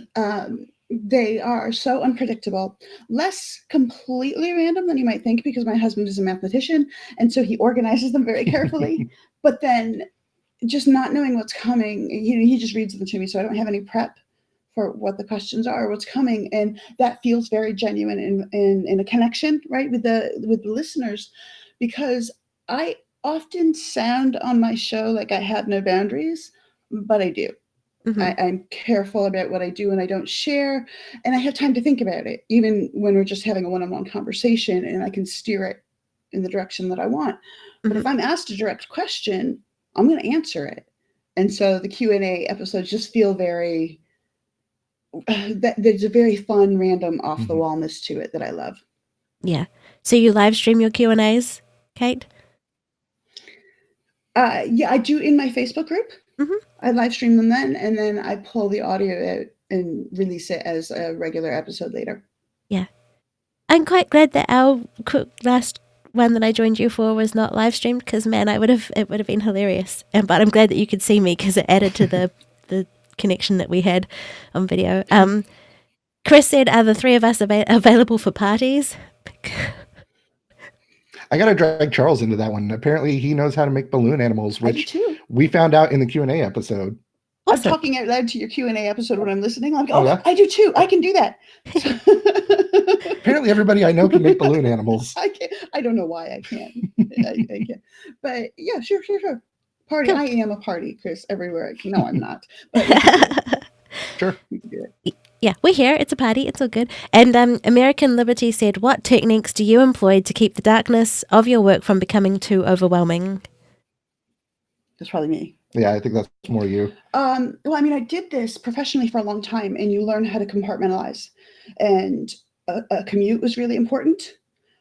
they are so unpredictable, less completely random than you might think, because my husband is a mathematician, and so he organizes them very carefully. But then just not knowing what's coming, he just reads them to me, so I don't have any prep for what the questions are, what's coming, and that feels very genuine in a connection, right, with the listeners, because I often sound on my show like I have no boundaries, but I do. I'm careful about what I do and I don't share, and I have time to think about it, even when we're just having a one-on-one conversation, and I can steer it in the direction that I want. But if I'm asked a direct question, I'm going to answer it. And so the Q&A episodes just feel very, there's a very fun, random, off-the-wallness to it that I love. Yeah. So you live stream your Q&As, Kate? Yeah, I do in my Facebook group. I live stream them then, and then I pull the audio out and release it as a regular episode later. Yeah. I'm quite glad that our last one that I joined you for was not live streamed, because man, it would have been hilarious. But I'm glad that you could see me, because it added to the connection that we had on video. Chris said, are the three of us available for parties? I got to drag Charles into that one. Apparently he knows how to make balloon animals, which we found out in the Q&A episode. I'm talking out loud to your Q&A episode when I'm listening. I'm like, yeah? I do too. I can do that. Apparently everybody I know can make balloon animals. I can't. I don't know why I can't. I can't. But yeah, sure. Party. Cool. I am a party, Chris, everywhere. No, I'm not. But we can do it. Sure. We can do it. Yeah, we're here. It's a party. It's all good. And American Liberty said, what techniques do you employ to keep the darkness of your work from becoming too overwhelming? That's probably me. Yeah, I think that's more you. Well, I mean, I did this professionally for a long time, and you learn how to compartmentalize. And a commute was really important.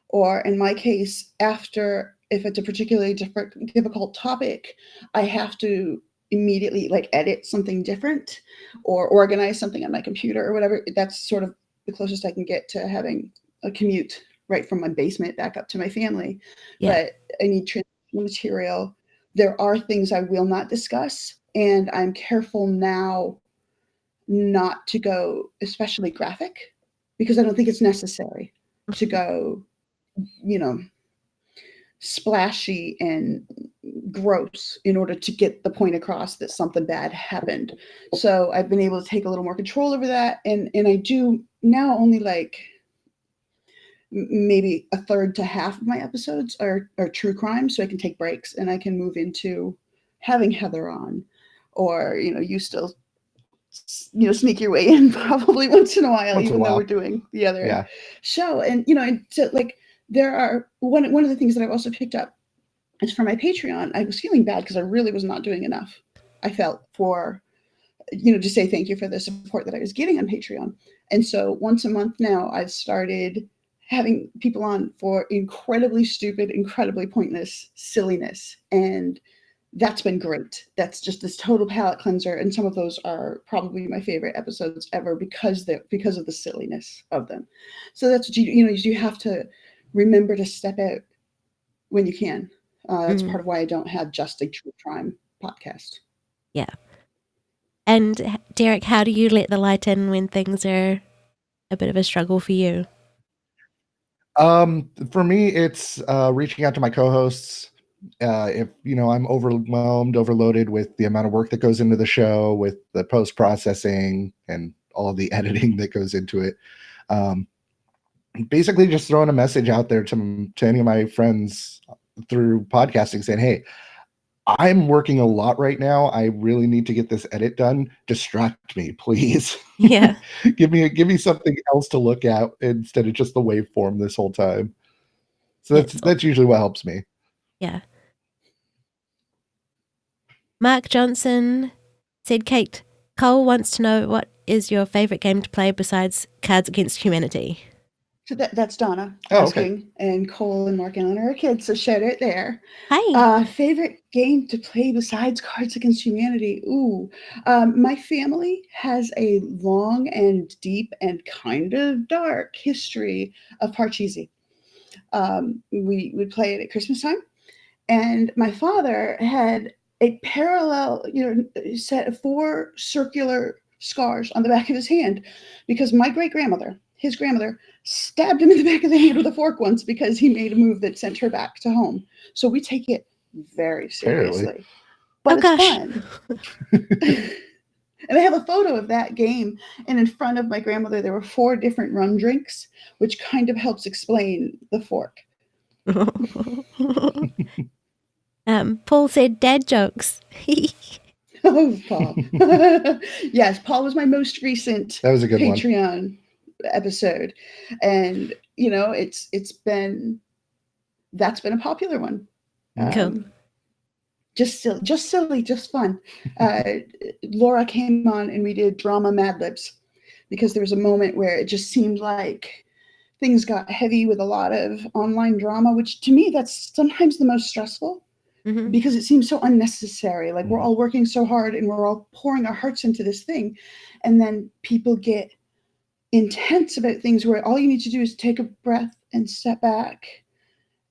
Or in my case, if it's a particularly difficult topic, I have to immediately edit something different or organize something on my computer or whatever. That's sort of the closest I can get to having a commute right from my basement back up to my family. Yeah. But I need transitional material. There are things I will not discuss, and I'm careful now not to go especially graphic, because I don't think it's necessary to go, splashy and gross in order to get the point across that something bad happened. So I've been able to take a little more control over that, and I do now only maybe a third to half of my episodes are true crime, so I can take breaks and I can move into having Heather on, or you still sneak your way in probably once in a while, even though we're doing the other show. And and so there are one of the things that I've also picked up is for my Patreon. I was feeling bad because I really was not doing enough, I felt, for to say thank you for the support that I was getting on Patreon. And so once a month now, I've started having people on for incredibly stupid, incredibly pointless silliness, and that's been great. That's just this total palate cleanser, and some of those are probably my favorite episodes ever because of the silliness of them. So that's what you have to remember to step out when you can. That's part of why I don't have just a true crime podcast. Yeah. And Derek, how do you let the light in when things are a bit of a struggle for you? For me, it's reaching out to my co-hosts. If I'm overloaded with the amount of work that goes into the show, with the post-processing and all of the editing that goes into it, basically just throwing a message out there to any of my friends through podcasting saying, hey, I'm working a lot right now. I really need to get this edit done. Distract me, please. Yeah. give me something else to look at instead of just the waveform this whole time. So that's usually what helps me. Yeah. Mark Johnson said, Kate, Cole wants to know, what is your favorite game to play besides Cards Against Humanity? So that's Donna asking. Okay. And Cole and Mark Allen are kids, so shout out there. Hi. Favorite game to play besides Cards Against Humanity? Ooh, my family has a long and deep and kind of dark history of Parcheesi. We would play it at Christmas time, and my father had a parallel, set of 4 circular scars on the back of his hand because my great-grandmother, his grandmother, stabbed him in the back of the hand with a fork once because he made a move that sent her back to home. So we take it very seriously. But it's fun. And I have a photo of that game, and in front of my grandmother there were 4 different rum drinks, which kind of helps explain the fork. Paul said dad jokes. Oh, Paul. Yes, Paul was my most recent that was a good Patreon episode. And, that's been a popular one. Cool. Just silly, just fun. Laura came on and we did drama Mad Libs because there was a moment where it just seemed like things got heavy with a lot of online drama, which to me, that's sometimes the most stressful. Mm-hmm. Because it seems so unnecessary. Like we're all working so hard and we're all pouring our hearts into this thing. And then people get intense about things where all you need to do is take a breath and step back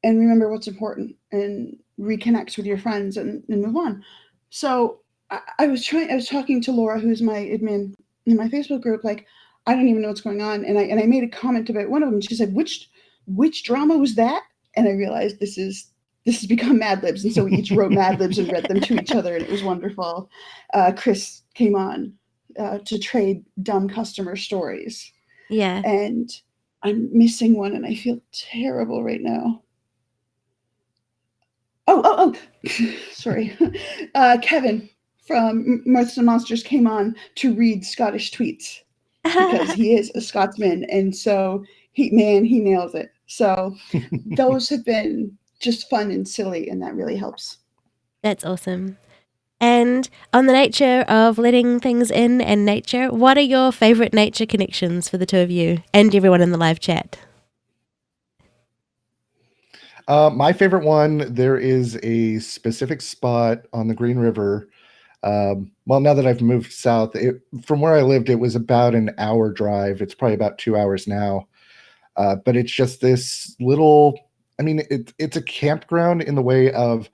and remember what's important and reconnect with your friends and move on. So I was talking to Laura, who's my admin in my Facebook group, like, I don't even know what's going on. And I made a comment about one of them. She said, which drama was that? And I realized this is this has become Mad Libs. And so we each wrote Mad Libs and read them to each other, and it was wonderful. Chris came on to trade dumb customer stories. Yeah. And I'm missing one, and I feel terrible right now. Oh, sorry. Kevin from Myths and Monsters came on to read Scottish tweets because he is a Scotsman, and so he nails it. So those have been just fun and silly, and that really helps. That's awesome. And on the nature of letting things in and nature, what are your favorite nature connections for the two of you and everyone in the live chat? My favorite one, there is a specific spot on the Green River. Well, now that I've moved south, from where I lived, it was about an hour drive. It's probably about 2 hours now. But it's just this little, I mean, it's a campground in the way of,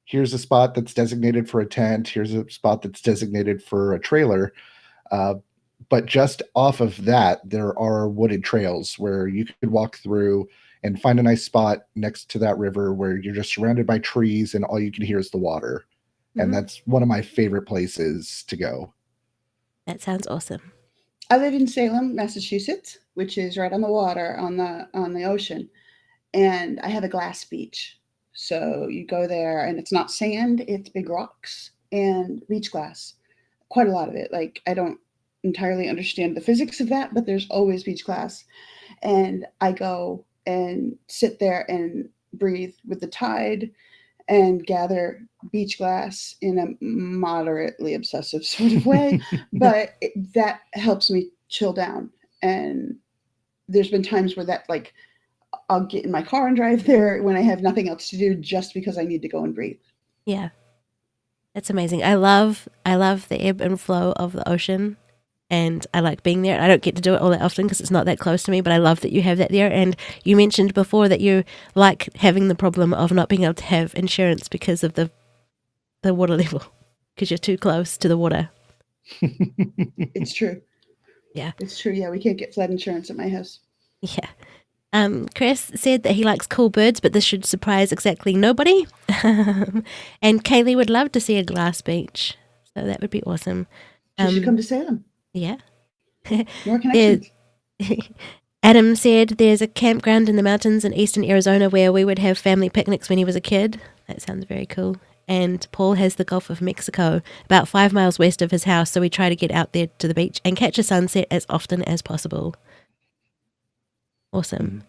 here's a spot that's designated for a tent, here's a spot that's designated for a trailer. But just off of that, there are wooded trails where you could walk through and find a nice spot next to that river where you're just surrounded by trees and all you can hear is the water. And that's one of my favorite places to go. That sounds awesome. I live in Salem, Massachusetts, which is right on the water, on the ocean, and I have a glass beach. So you go there, and it's not sand; it's big rocks and beach glass. Quite a lot of it. Like, I don't entirely understand the physics of that, but there's always beach glass, and I go and sit there and breathe with the tide and gather beach glass in a moderately obsessive sort of way, but that helps me chill down. And there's been times where that, like, I'll get in my car and drive there when I have nothing else to do just because I need to go and breathe. Yeah. That's amazing. I love the ebb and flow of the ocean, and I like being there. I don't get to do it all that often because it's not that close to me, but I love that you have that there. And you mentioned before that you like having the problem of not being able to have insurance because of the water level, because you're too close to the water. It's true. Yeah. It's true. Yeah, we can't get flood insurance at my house. Yeah. Chris said that he likes cool birds, but this should surprise exactly nobody. And Kaylee would love to see a glass beach, so that would be awesome. She should come to Salem. Yeah. More connections. Adam said there's a campground in the mountains in eastern Arizona where we would have family picnics when he was a kid. That sounds very cool. And Paul has the Gulf of Mexico about 5 miles west of his house, so we try to get out there to the beach and catch a sunset as often as possible. Awesome.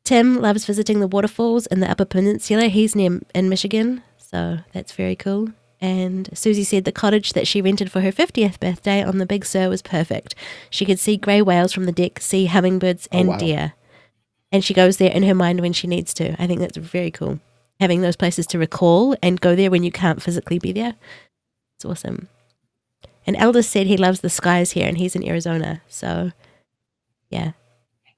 Tim loves visiting the waterfalls in the Upper Peninsula. He's in Michigan, so that's very cool. And Susie said the cottage that she rented for her 50th birthday on the Big Sur was perfect. She could see grey whales from the deck, see hummingbirds and deer. And she goes there in her mind when she needs to. I think that's very cool. Having those places to recall and go there when you can't physically be there. It's awesome. And Elders said he loves the skies here, and he's in Arizona. So, yeah.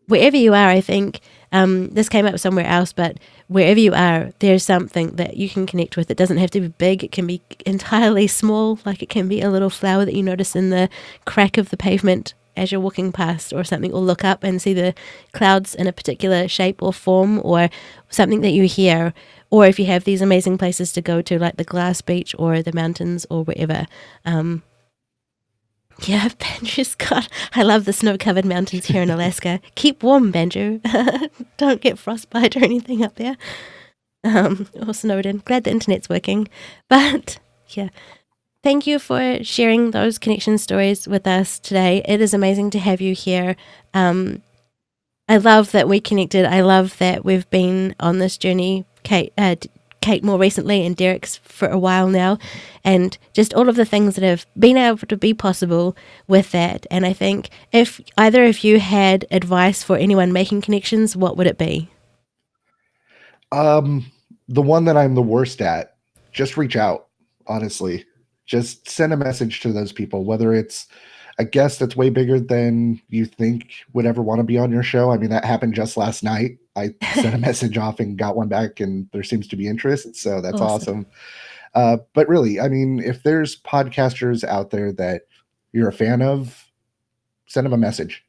Wherever you are, I think, this came up somewhere else, but wherever you are, there's something that you can connect with. It doesn't have to be big. It can be entirely small, like it can be a little flower that you notice in the crack of the pavement as you're walking past or something, or look up and see the clouds in a particular shape or form, or something that you hear, or if you have these amazing places to go to, like the glass beach or the mountains or wherever. Yeah, Banjo Scott. I love the snow-covered mountains here in Alaska. Keep warm, Banjo. Don't get frostbite or anything up there. Or snowed in. Glad the internet's working. But, yeah. Thank you for sharing those connection stories with us today. It is amazing to have you here. I love that we connected. I love that we've been on this journey, Kate more recently, and Derek's for a while now, and just all of the things that have been able to be possible with that. And I think if either of you had advice for anyone making connections, what would it be? The one that I'm the worst at, just reach out, honestly. Just send a message to those people, whether it's a guest that's way bigger than you think would ever want to be on your show. I mean, that happened just last night. I sent a message off and got one back, and there seems to be interest. So that's awesome. But really, I mean, if there's podcasters out there that you're a fan of, send them a message.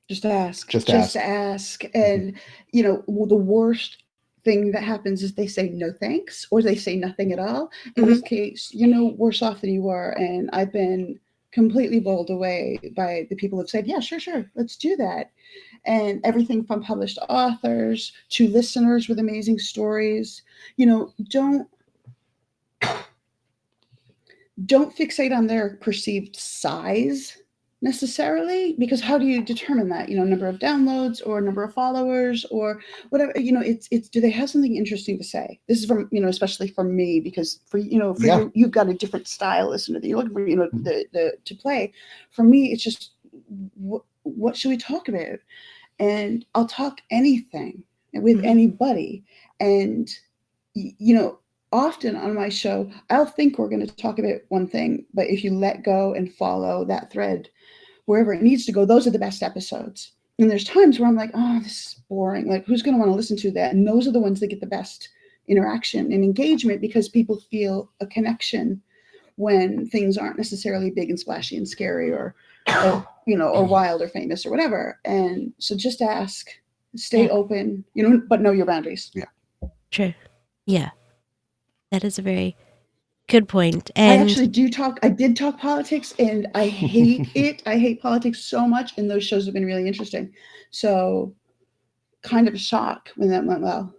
Just ask. Just ask. And, you know, the worst thing that happens is they say no thanks, or they say nothing at all. In this case, worse off than you were. And I've been completely bowled away by the people who've said, yeah, sure, let's do that. And everything from published authors to listeners with amazing stories. Don't fixate on their perceived size necessarily, because how do you determine that? Number of downloads or number of followers or whatever. It's do they have something interesting to say? This is from especially for me, because for you, you've got a different style listener that you're looking for the to play. For me, it's just what should we talk about? And I'll talk anything with anybody. And often on my show, I'll think we're going to talk about one thing, but if you let go and follow that thread wherever it needs to go, those are the best episodes. And there's times where I'm like, oh, this is boring. Like, who's going to want to listen to that? And those are the ones that get the best interaction and engagement, because people feel a connection when things aren't necessarily big and splashy and scary or wild or famous or whatever. And so just ask, stay open, but know your boundaries. Yeah. True. Yeah. That is a very good point. And I did talk politics, and I hate it. I hate politics so much, and those shows have been really interesting. So kind of a shock when that went well.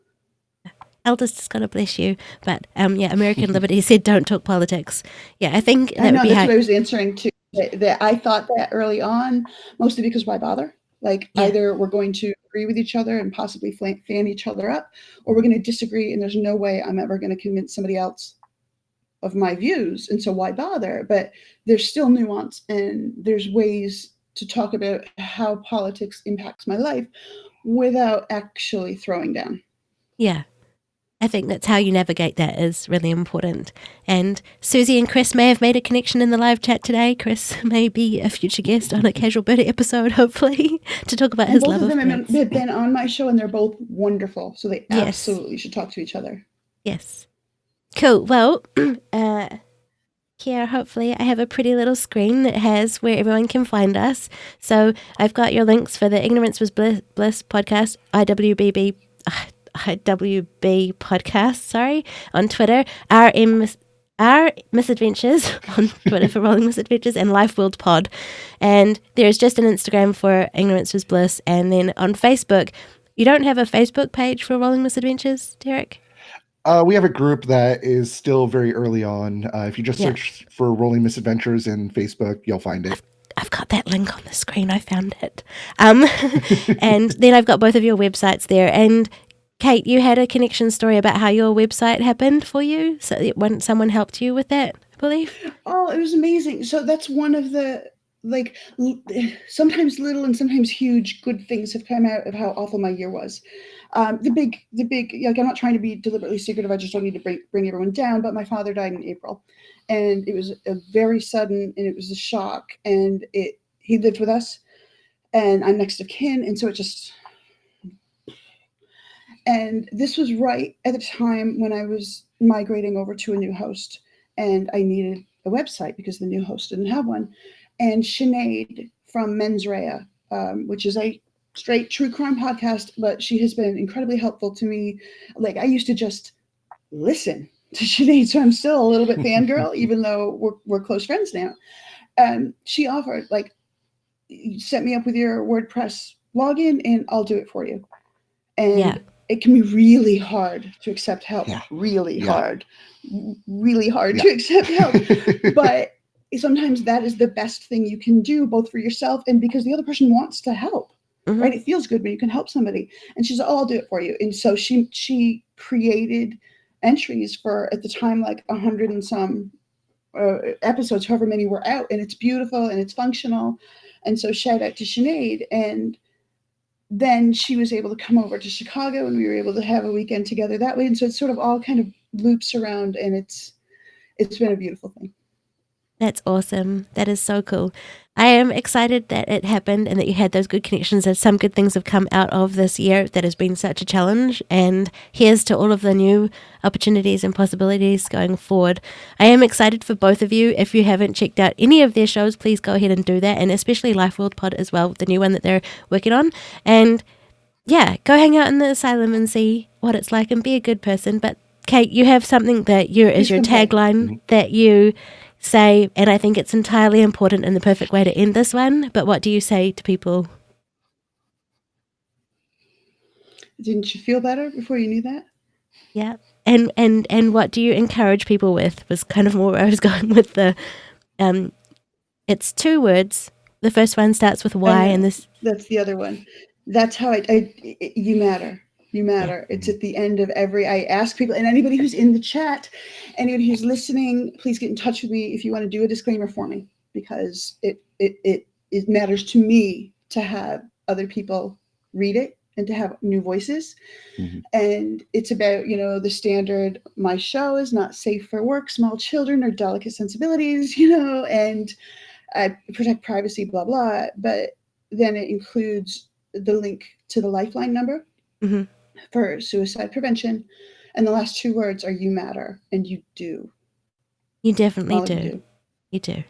Eldest is going to bless you. But American Liberty said don't talk politics. Yeah, I think that's what I was answering to. That I thought that early on, mostly because why bother? Like, either we're going to agree with each other and possibly fan each other up, or we're going to disagree, and there's no way I'm ever going to convince somebody else of my views. And so why bother? But there's still nuance, and there's ways to talk about how politics impacts my life without actually throwing down. Yeah. I think that's how you navigate that is really important. And Susie and Chris may have made a connection in the live chat today. Chris may be a future guest on a Casual Birdie episode, hopefully, to talk about his love of plants. Both of them have been on my show, and they're both wonderful. So they absolutely should talk to each other. Yes. Cool. Well, here, hopefully, I have a pretty little screen that has where everyone can find us. So I've got your links for the Ignorance Was Bliss podcast, IWB podcast, on Twitter, our Misadventures on Twitter for Rolling Misadventures, and Life World Pod. And there's just an Instagram for Ignorance Was Bliss. And then on Facebook, you don't have a Facebook page for Rolling Misadventures, Derek? We have a group that is still very early on. If you just search for Rolling Misadventures in Facebook, you'll find it. I've got that link on the screen. I found it. And then I've got both of your websites there. And Kate, you had a connection story about how your website happened for you. So when someone helped you with that, I believe. Oh, it was amazing. So that's one of the, sometimes little and sometimes huge good things have come out of how awful my year was. The big, I'm not trying to be deliberately secretive. I just don't need to bring everyone down. But my father died in April, and it was a very sudden, and it was a shock. And he lived with us, and I'm next of kin, and so it just. And this was right at the time when I was migrating over to a new host, and I needed a website because the new host didn't have one. And Sinead from Mens Rea, which is a straight true crime podcast, but she has been incredibly helpful to me. Like, I used to just listen to Sinead, so I'm still a little bit fangirl, even though we're close friends now. She offered, set me up with your WordPress login, and I'll do it for you. And it can be really hard to accept help. Really hard to accept help. But sometimes that is the best thing you can do, both for yourself and because the other person wants to help. Right? It feels good when you can help somebody. And she's like, oh, I'll do it for you. And so she created entries for, at the time, 100 and some episodes, however many were out. And it's beautiful and it's functional. And so shout out to Sinead. And then she was able to come over to Chicago, and we were able to have a weekend together that way. And so it's sort of all kind of loops around, and it's been a beautiful thing. That's awesome. That is so cool. I am excited that it happened and that you had those good connections, that some good things have come out of this year that has been such a challenge. And here's to all of the new opportunities and possibilities going forward. I am excited for both of you. If you haven't checked out any of their shows, please go ahead and do that. And especially Life World Pod as well, the new one that they're working on. And yeah, go hang out in the asylum and see what it's like and be a good person. But Kate, you have something that is your tagline that you say, and I think it's entirely important and the perfect way to end this one. But what do you say to people? Didn't you feel better before you knew that? Yeah. And what do you encourage people with was kind of more where I was going with the it's 2 words. The first one starts with why and this that's the other one. That's how you matter. You matter. Yeah. It's at the end of I ask people, and anybody who's in the chat, anybody who's listening, please get in touch with me if you want to do a disclaimer for me, because it matters to me to have other people read it and to have new voices. Mm-hmm. And it's about, the standard, my show is not safe for work, small children or delicate sensibilities, and I protect privacy, blah, blah. But then it includes the link to the Lifeline number for suicide prevention. And the last 2 words are you matter, and you do. You definitely do. You do.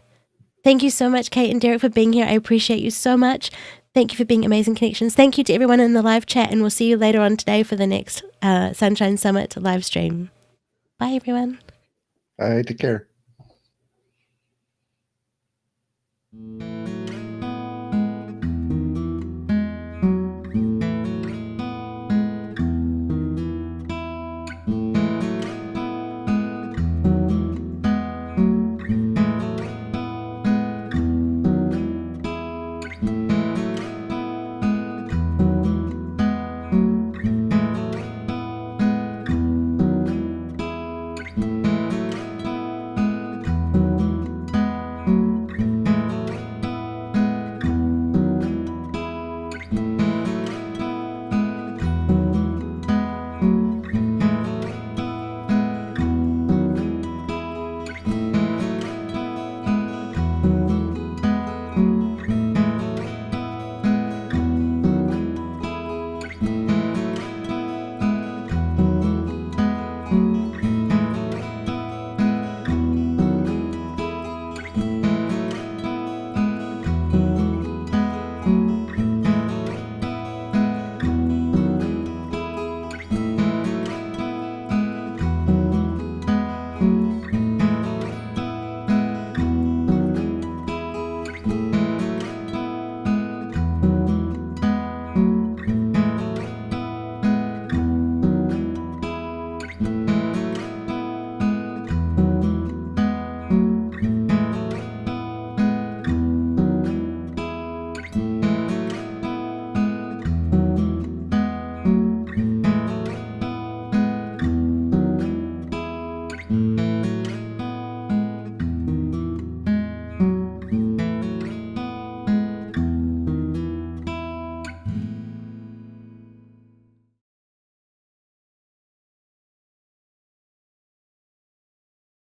Thank you so much, Kate and Derek, for being here. I appreciate you so much. Thank you for being amazing connections. Thank you to everyone in the live chat, and we'll see you later on today for the next Sunshine Summit live stream. Bye, everyone. Bye, take care.